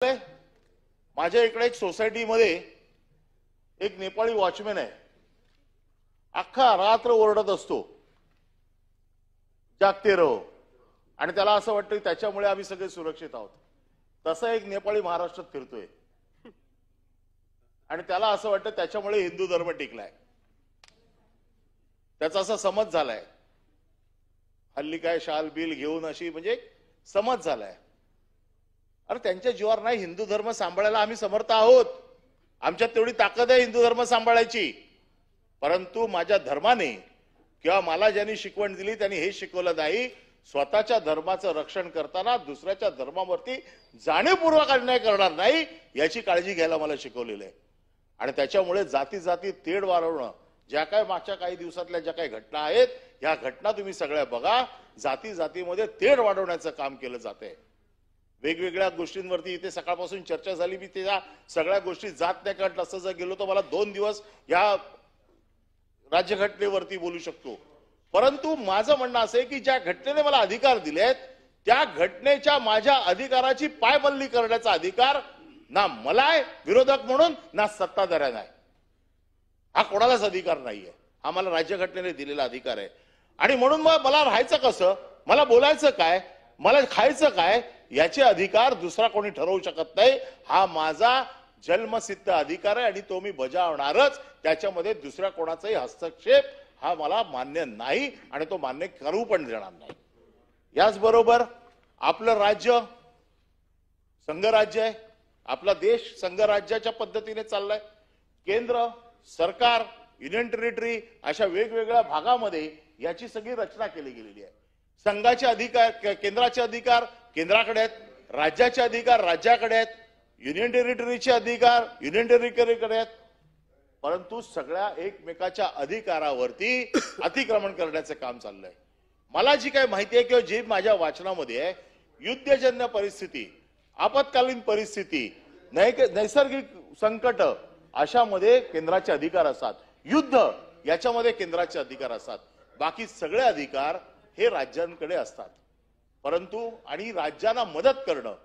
माझ्या इकडे एक सोसायटीमध्ये एक नेपाळी वॉचमॅन आहे. अख्खा रात्र ओरडत असतो, जागते रहो, आणि त्याला असं वाटतं की त्याच्यामुळे आम्ही सगळे सुरक्षित आहोत. तसा एक नेपाळी महाराष्ट्रात फिरतोय आणि त्याला असं वाटतं त्याच्यामुळे हिंदू धर्म टिकलाय. त्याचा असा समज झालाय. हल्ली काय शाल बिल घेऊन अशी म्हणजे समज झालाय. अरे त्यांच्या जीवावर नाही, हिंदू धर्म सांभाळायला आम्ही समर्थ आहोत. आमच्यात तेवढी ताकद आहे हिंदू धर्म सांभाळायची. परंतु माझ्या धर्माने किंवा मला ज्यांनी शिकवण दिली त्यांनी हे शिकवलं नाही, स्वतःच्या धर्माचं रक्षण करताना दुसऱ्याच्या धर्मावरती जाणीवपूर्वक अन्याय करणार नाही याची काळजी घ्यायला मला शिकवलेलं आहे. आणि त्याच्यामुळे जाती जाती तेढ वाढवणं, ज्या काय मागच्या काही दिवसातल्या ज्या काही घटना आहेत, ह्या घटना तुम्ही सगळ्या बघा. जाती जातीमध्ये तेढ वाढवण्याचं काम केलं जातंय. वेगवेगळ्या गोष्टींवरती इथे सकाळपासून चर्चा झाली. मी त्या सगळ्या गोष्टी जात नाही, कारण तसं जर गेलो तर मला 2 दिवस या राज्यघटनेवरती बोलू शकतो. परंतु माझं म्हणणं असं आहे की ज्या घटनेने मला अधिकार दिलेत त्या घटनेच्या माझ्या अधिकाराची पायमल्ली करण्याचा अधिकार ना मला आहे विरोधक म्हणून, ना सत्ताधाऱ्यांना आहे. हा कोणालाच अधिकार नाहीये. हा मला राज्यघटनेने दिलेला अधिकार आहे. आणि म्हणून मग मला राहायचं कसं, मला बोलायचं काय, मला खायचं काय, याचे अधिकार दुसरा कोणी ठरवू शकत नाही. हा माझा जन्मसिद्ध अधिकार आहे आणि तो मी बजावणारच. त्याच्यामध्ये दुसऱ्या कोणाचाही हस्तक्षेप हा मला मान्य नाही आणि तो मान्य करू पण देणार नाही. याचबरोबर आपलं राज्य संघराज्य आहे. आपला देश संघराज्याच्या पद्धतीने चाललाय. केंद्र सरकार, युनियन टेरिटरी अशा वेगवेगळ्या भागामध्ये याची सगळी रचना केली गेलेली आहे. संघाचे अधिकार, केंद्राचे अधिकार केंद्राकडे आहेत, राज्याचे अधिकार राज्याकडे आहेत, युनियन टेरिटरीचे अधिकार युनियन टेरिटरीकडे आहेत. परंतु सगळ्या एकमेकाच्या अधिकारावरती अतिक्रमण करण्याचं काम चाललंय. मला जी काही माहिती आहे किंवा जी माझ्या वाचनामध्ये आहे, युद्धजन्य परिस्थिती, आपत्कालीन परिस्थिती, नैसर्गिक संकट अशामध्ये केंद्राचे अधिकार असतात. युद्ध याच्यामध्ये केंद्राचे अधिकार असतात. बाकी सगळे अधिकार हे राज्यांकडे असतात. परंतु आणि राज्यांना मदत करणं